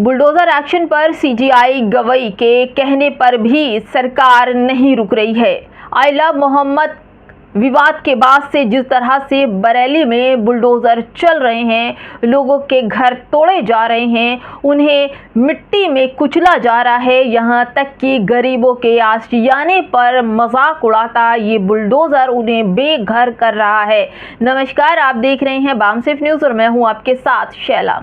Bulldozer action पर CGI Gavai के कहने पर भी सरकार नहीं रुक रही है। आइला मोहम्मद विवाद के बाद से जिस तरह से बरेली में बुलडोजर चल रहे हैं, लोगों के घर तोड़े जा रहे हैं, उन्हें मिट्टी में कुचला जा रहा है, यहाँ तक कि गरीबों के आशियाने पर मजाक उड़ाता ये बुलडोजर उन्हें बेघर कर रहा है। नमस्कार, आप देख रहे हैं बामसिफ न्यूज़ और मैं हूं आपके साथ शैला।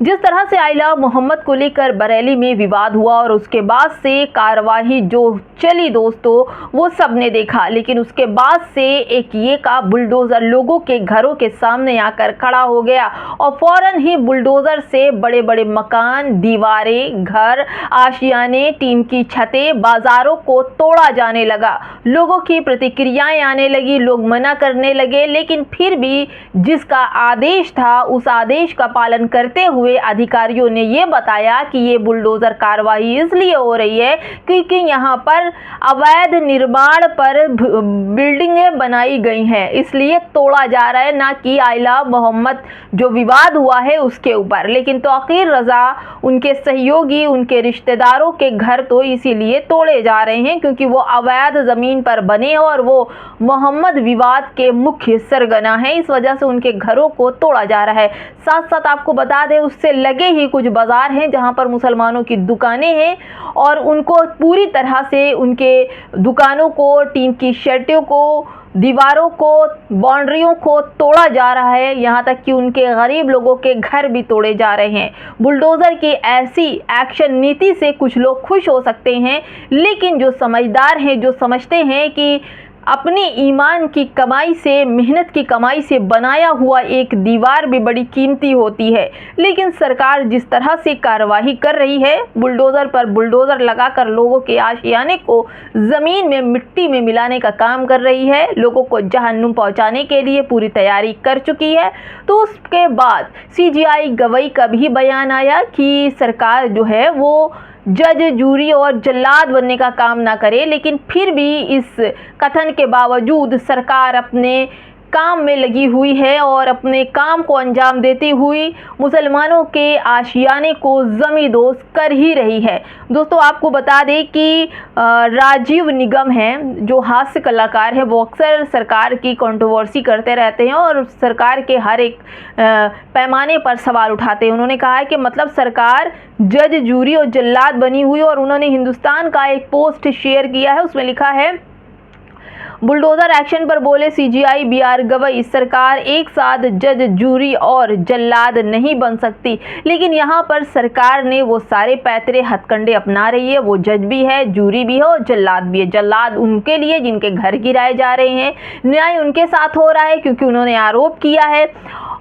जिस तरह से आइला मोहम्मद को लेकर बरेली में विवाद हुआ और उसके बाद से कार्रवाई जो चली दोस्तों, वो सबने देखा, लेकिन उसके बाद से एक ये का बुलडोजर लोगों के घरों के सामने आकर खड़ा हो गया और फौरन ही बुलडोजर से बड़े बड़े मकान, दीवारें, घर, आशियाने, टीन की छतें, बाजारों को तोड़ा जाने लगा। लोगों की प्रतिक्रियाएं आने लगी, लोग मना करने लगे, लेकिन फिर भी जिसका आदेश था उस आदेश का पालन करते हुए अधिकारियों ने ये बताया कि ये बुलडोजर कार्रवाई इसलिए हो रही है क्योंकि यहाँ पर अवैध निर्माण पर बिल्डिंगें बनाई गई हैं, इसलिए तोड़ा जा रहा है, ना कि आइला मोहम्मद जो विवाद हुआ है उसके ऊपर। लेकिन तौकीर रजा, उनके सहयोगी, उनके रिश्तेदारों के घर तो इसीलिए तोड़े जा रहे हैं क्योंकि वो अवैध जमीन पर बने और वो मोहम्मद विवाद के मुख्य सरगना है, इस वजह से उनके घरों को तोड़ा जा रहा है। साथ साथ आपको बता दें, उससे लगे ही कुछ बाजार हैं जहां पर मुसलमानों की दुकानें हैं और उनको पूरी तरह से उनके दुकानों को, टीन की शर्टों को, दीवारों को, बाउंड्रियों को तोड़ा जा रहा है, यहाँ तक कि उनके गरीब लोगों के घर भी तोड़े जा रहे हैं। बुलडोजर की ऐसी एक्शन नीति से कुछ लोग खुश हो सकते हैं, लेकिन जो समझदार हैं, जो समझते हैं कि अपनी ईमान की कमाई से, मेहनत की कमाई से बनाया हुआ एक दीवार भी बड़ी कीमती होती है, लेकिन सरकार जिस तरह से कार्रवाई कर रही है, बुलडोजर पर बुलडोजर लगाकर लोगों के आशियाने को ज़मीन में, मिट्टी में मिलाने का काम कर रही है, लोगों को जहन्नुम पहुंचाने के लिए पूरी तैयारी कर चुकी है। तो उसके बाद सीजीआई गवई का भी बयान आया कि सरकार जो है वो जज, जूरी और जल्लाद बनने का काम ना करे, लेकिन फिर भी इस कथन के बावजूद सरकार अपने काम में लगी हुई है और अपने काम को अंजाम देती हुई मुसलमानों के आशियाने को ज़मींदोज़ कर ही रही है। दोस्तों, आपको बता दें कि राजीव निगम हैं, जो हास्य कलाकार हैं, वो अक्सर सरकार की कंट्रोवर्सी करते रहते हैं और सरकार के हर एक पैमाने पर सवाल उठाते हैं। उन्होंने कहा है कि मतलब सरकार जज, जूरी और जल्लाद बनी हुई, और उन्होंने हिंदुस्तान का एक पोस्ट शेयर किया है, उसमें लिखा है, बुलडोजर एक्शन पर बोले सीजीआई बीआर गवई, सरकार एक साथ जज, जूरी और जल्लाद नहीं बन सकती, लेकिन यहाँ पर सरकार ने वो सारे पैतरे हथकंडे अपना रही है। वो जज भी है, जूरी भी है और जल्लाद भी है। जल्लाद उनके लिए जिनके घर गिराए जा रहे हैं, न्याय उनके साथ हो रहा है क्योंकि उन्होंने आरोप किया है,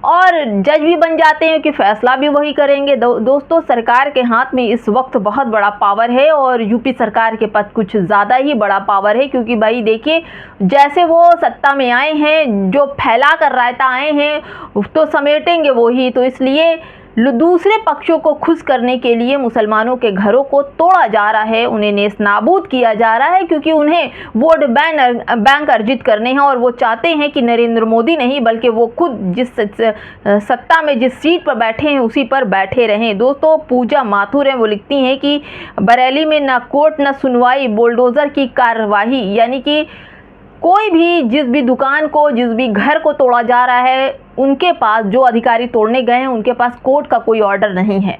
और जज भी बन जाते हैं कि फैसला भी वही करेंगे। दोस्तों, सरकार के हाथ में इस वक्त बहुत बड़ा पावर है और यूपी सरकार के पास कुछ ज़्यादा ही बड़ा पावर है, क्योंकि भाई देखिए, जैसे वो सत्ता में आए हैं, जो फैला कर रायता आए हैं तो समेटेंगे वो ही। तो इसलिए दूसरे पक्षों को खुश करने के लिए मुसलमानों के घरों को तोड़ा जा रहा है, उन्हें नेस्तनाबूद किया जा रहा है, क्योंकि उन्हें वोट बैंक अर्जित करने हैं और वो चाहते हैं कि नरेंद्र मोदी नहीं बल्कि वो खुद जिस सत्ता में, जिस सीट पर बैठे हैं उसी पर बैठे रहें। दोस्तों, पूजा माथुर हैं, वो लिखती हैं कि बरेली में ना कोर्ट ना सुनवाई, बुलडोजर की कार्रवाई, यानी कि कोई भी, जिस भी दुकान को, जिस भी घर को तोड़ा जा रहा है, उनके पास, जो अधिकारी तोड़ने गए हैं, उनके पास कोर्ट का कोई ऑर्डर नहीं है,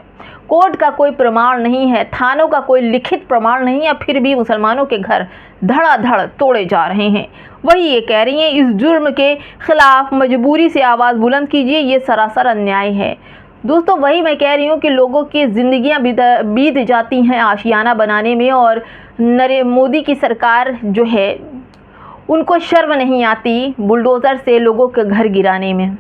कोर्ट का कोई प्रमाण नहीं है, थानों का कोई लिखित प्रमाण नहीं है, फिर भी मुसलमानों के घर धड़ाधड़ तोड़े जा रहे हैं। वही ये कह रही हैं, इस जुर्म के खिलाफ मजबूरी से आवाज़ बुलंद कीजिए, ये सरासर अन्याय है। दोस्तों, वही मैं कह रही हूँ कि लोगों की ज़िंदगियाँ बीत जाती हैं आशियाना बनाने में, और नरेंद्र मोदी की सरकार जो है उनको शर्म नहीं आती बुलडोज़र से लोगों के घर गिराने में।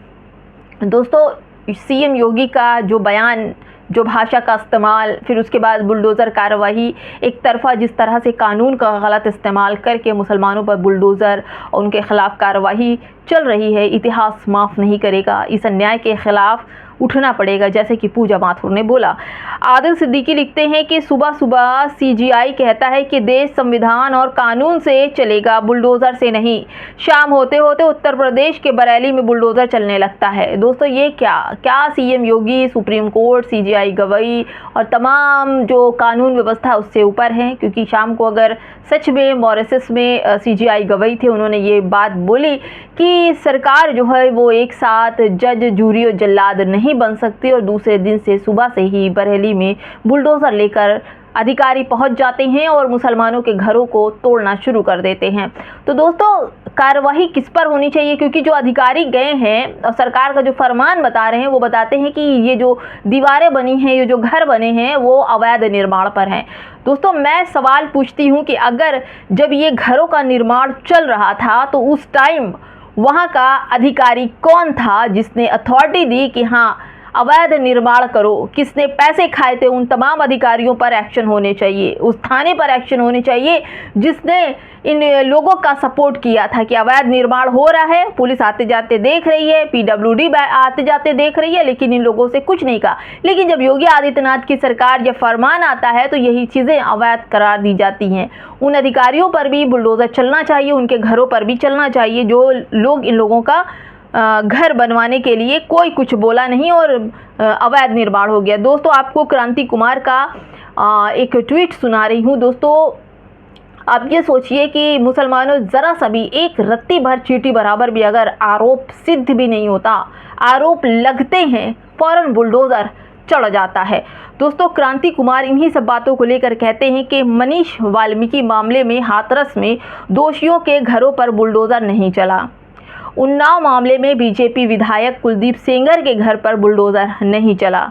दोस्तों, सीएम योगी का जो बयान, जो भाषा का इस्तेमाल, फिर उसके बाद बुलडोज़र कार्रवाई, एक तरफा जिस तरह से कानून का गलत इस्तेमाल करके मुसलमानों पर बुलडोज़र और उनके ख़िलाफ़ कार्रवाई चल रही है, इतिहास माफ़ नहीं करेगा। इस अन्याय के ख़िलाफ़ उठना पड़ेगा, जैसे कि पूजा माथुर ने बोला। आदिल सिद्दीकी लिखते हैं कि सुबह सुबह सीजीआई कहता है कि देश संविधान और कानून से चलेगा, बुलडोजर से नहीं। शाम होते होते उत्तर प्रदेश के बरेली में बुलडोजर चलने लगता है। दोस्तों ये क्या सीएम योगी, सुप्रीम कोर्ट, सीजीआई गवई और तमाम जो कानून व्यवस्था उससे ऊपर है, क्योंकि शाम को अगर सच में मॉरिशस में सीजीआई गवई थे, उन्होंने ये बात बोली कि सरकार जो है वो एक साथ जज, जूरी और जल्लाद नहीं बन सकती, और दूसरे दिन से सुबह से ही बरेली में बुलडोजर लेकर अधिकारी पहुंच जाते हैं और मुसलमानों के घरों को तोड़ना शुरू कर देते हैं। तो दोस्तों कार्रवाई किस पर होनी चाहिए, क्योंकि जो अधिकारी गए हैं और सरकार का जो फरमान बता रहे हैं वो बताते हैं कि ये जो दीवारें बनी हैं, ये जो घर बने हैं वो अवैध निर्माण पर हैं। दोस्तों मैं सवाल पूछती हूँ कि अगर जब ये घरों का निर्माण चल रहा था तो उस टाइम वहाँ का अधिकारी कौन था जिसने अथॉरिटी दी कि हाँ अवैध निर्माण करो? किसने पैसे खाए थे? उन तमाम अधिकारियों पर एक्शन होने चाहिए, उस थाने पर एक्शन होने चाहिए जिसने इन लोगों का सपोर्ट किया था कि अवैध निर्माण हो रहा है। पुलिस आते जाते देख रही है, पीडब्ल्यूडी आते जाते देख रही है, लेकिन इन लोगों से कुछ नहीं कहा। लेकिन जब योगी आदित्यनाथ की सरकार जब फरमान आता है तो यही चीज़ें अवैध करार दी जाती हैं। उन अधिकारियों पर भी बुलडोजर चलना चाहिए, उनके घरों पर भी चलना चाहिए जो लोग इन लोगों का घर बनवाने के लिए कोई कुछ बोला नहीं और अवैध निर्माण हो गया। दोस्तों आपको क्रांति कुमार का एक ट्वीट सुना रही हूँ। दोस्तों आप ये सोचिए कि मुसलमानों ज़रा सा भी एक रत्ती भर चींटी बराबर भी अगर आरोप सिद्ध भी नहीं होता, आरोप लगते हैं, फौरन बुलडोज़र चढ़ जाता है। दोस्तों क्रांति कुमार इन्हीं सब बातों को लेकर कहते हैं कि मनीष वाल्मीकि मामले में हाथरस में दोषियों के घरों पर बुलडोज़र नहीं चला। उन्नाव मामले में बीजेपी विधायक कुलदीप सेंगर के घर पर बुलडोज़र नहीं चला।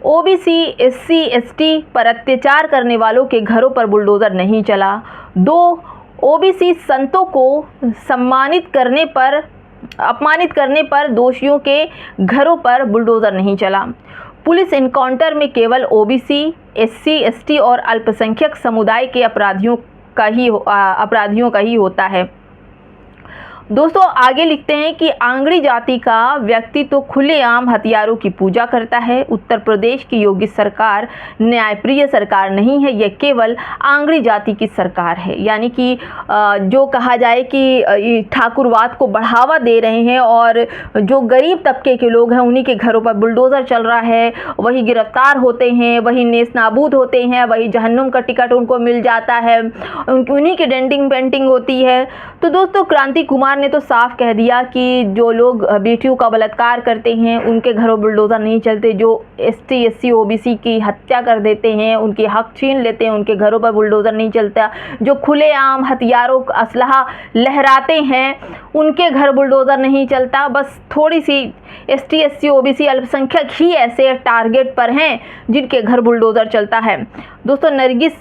ओबीसी, एससी, एसटी पर अत्याचार करने वालों के घरों पर बुलडोज़र नहीं चला। 2 ओबीसी संतों को अपमानित करने पर दोषियों के घरों पर बुलडोज़र नहीं चला। पुलिस इनकाउंटर में केवल ओबीसी, एससी, एसटी और अल्पसंख्यक समुदाय के अपराधियों का ही होता है। दोस्तों आगे लिखते हैं कि आंगड़ी जाति का व्यक्ति तो खुलेआम हथियारों की पूजा करता है। उत्तर प्रदेश की योगी सरकार न्यायप्रिय सरकार नहीं है, यह केवल आंगड़ी जाति की सरकार है। यानी कि जो कहा जाए कि ठाकुरवाद को बढ़ावा दे रहे हैं और जो गरीब तबके के लोग हैं उन्हीं के घरों पर बुलडोज़र चल रहा है, वही गिरफ्तार होते हैं, वही नेस नाबूद होते हैं, वही जहन्नुम का टिकट उनको मिल जाता है, उन्हीं की डेंटिंग पेंटिंग होती है। तो दोस्तों क्रांति कुमार ने तो साफ कह दिया कि जो लोग बेटियों का बलात्कार करते हैं उनके घरों बुलडोज़र नहीं चलते, जो एसटी, एससी, ओबीसी की हत्या कर देते हैं, उनके हक छीन लेते हैं, उनके घरों पर बुलडोज़र नहीं चलता। जो खुलेआम हथियारों असलहा लहराते हैं उनके घर बुलडोज़र नहीं चलता। बस थोड़ी सी एसटी, एससी, ओबीसी अल्पसंख्यक ही ऐसे टारगेट पर हैं जिनके घर बुलडोज़र चलता है। दोस्तों नरगिस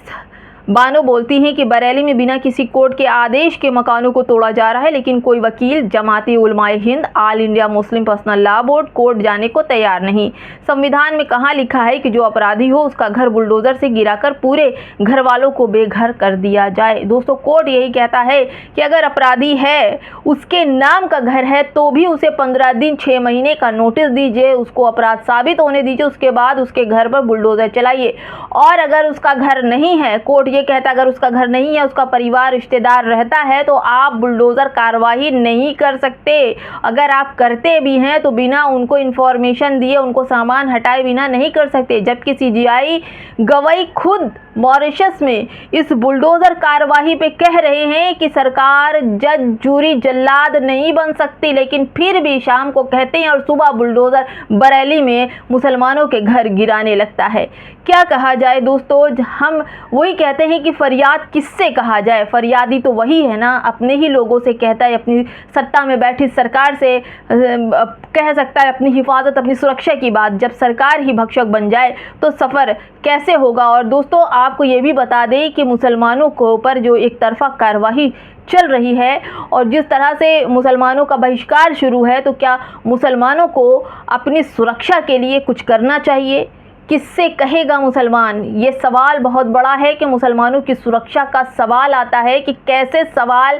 बानो बोलती हैं कि बरेली में बिना किसी कोर्ट के आदेश के मकानों को तोड़ा जा रहा है, लेकिन कोई वकील, जमाती उलमाए हिंद, all India Muslim personal law board court जाने को तैयार नहीं। संविधान में कहाँ लिखा है कि जो अपराधी हो उसका घर बुलडोज़र से गिराकर पूरे घर वालों को बेघर कर दिया जाए? दोस्तों कोर्ट यही कहता है कि अगर अपराधी है, उसके नाम का घर है, तो भी उसे 15 दिन 6 महीने का नोटिस दीजिए, उसको अपराध साबित होने दीजिए, उसके बाद उसके घर पर बुलडोज़र चलाइए। और अगर उसका घर नहीं है, कोर्ट ये कहता है अगर उसका घर नहीं है, उसका परिवार रिश्तेदार रहता है, तो आप बुलडोज़र कार्रवाई नहीं कर सकते। अगर आप करते भी हैं तो बिना उनको इन्फॉर्मेशन दिए, उनको सामान हटाए बिना नहीं कर सकते। जबकि सीजीआई गवई खुद मॉरिशस में इस बुलडोज़र कार्रवाई पे कह रहे हैं कि सरकार जज, जूरी, जल्लाद नहीं बन सकती, लेकिन फिर भी शाम को कहते हैं और सुबह बुलडोज़र बरेली में मुसलमानों के घर गिराने लगता है। क्या कहा जाए दोस्तों, हम वही कहते हैं कि फरियाद किससे कहा जाए? फरियादी तो वही है ना, अपने ही लोगों से कहता है, अपनी सत्ता में बैठी सरकार से कह सकता है अपनी हिफाजत, अपनी सुरक्षा की बात। जब सरकार ही भक्षक बन जाए तो सफ़र कैसे होगा? और दोस्तों आपको ये भी बता दें कि मुसलमानों के ऊपर जो एक तरफा कार्रवाई चल रही है और जिस तरह से मुसलमानों का बहिष्कार शुरू है, तो क्या मुसलमानों को अपनी सुरक्षा के लिए कुछ करना चाहिए? किससे कहेगा मुसलमान? ये सवाल बहुत बड़ा है कि मुसलमानों की सुरक्षा का सवाल आता है कि कैसे सवाल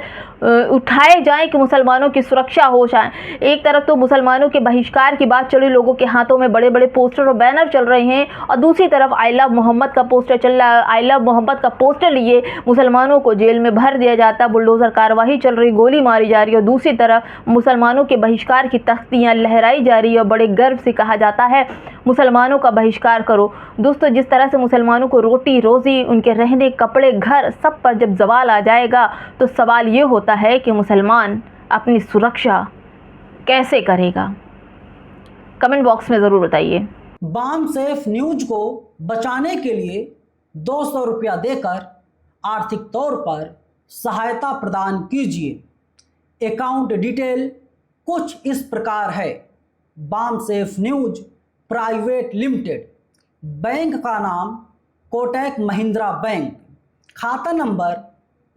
उठाए जाएं कि मुसलमानों की सुरक्षा हो जाए। एक तरफ तो मुसलमानों के बहिष्कार की बात चली, लोगों के हाथों में बड़े बड़े पोस्टर और बैनर चल रहे हैं, और दूसरी तरफ आई लव मोहम्मद का पोस्टर चल रहा है। आई लव मोहम्मद का पोस्टर लिए मुसलमानों को जेल में भर दिया जाता, बुलडोजर कार्रवाई चल रही, गोली मारी जा रही है, और दूसरी तरफ मुसलमानों के बहिष्कार की तख्तियां लहराई जा रही है और बड़े गर्व से कहा जाता है मुसलमानों का बहिष्कार करो। दोस्तों, जिस तरह से मुसलमानों को रोटी रोजी, उनके रहने, कपड़े, घर सब पर जब सवाल आ जाएगा तो सवाल ये होता है कि मुसलमान अपनी सुरक्षा कैसे करेगा? कमेंट बॉक्स में ज़रूर बताइए। बाम सेफ न्यूज को बचाने के लिए 200 रुपया देकर आर्थिक तौर पर सहायता प्रदान कीजिए। अकाउंट डिटेल कुछ इस प्रकार है। बाम safe news private limited, bank का नाम कोटक महिंद्रा बैंक, खाता नंबर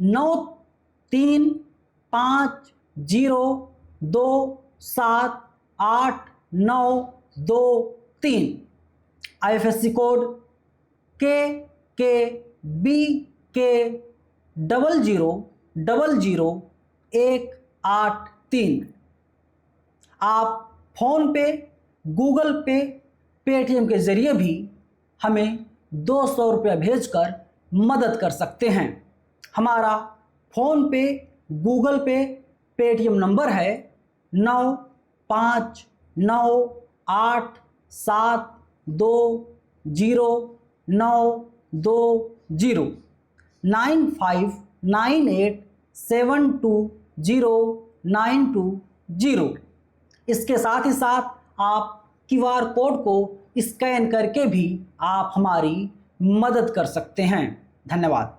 9350278923, IFSC कोड KKBK000183। आप फोन पे, गूगल पे, पेटीएम के ज़रिए भी हमें 200 रुपया भेजकर मदद कर सकते हैं। हमारा फ़ोन पे, गूगल पे, पेटीएम नंबर है 9598720920 9598720920। इसके साथ ही साथ आप QR कोड को स्कैन करके भी आप हमारी मदद कर सकते हैं। धन्यवाद।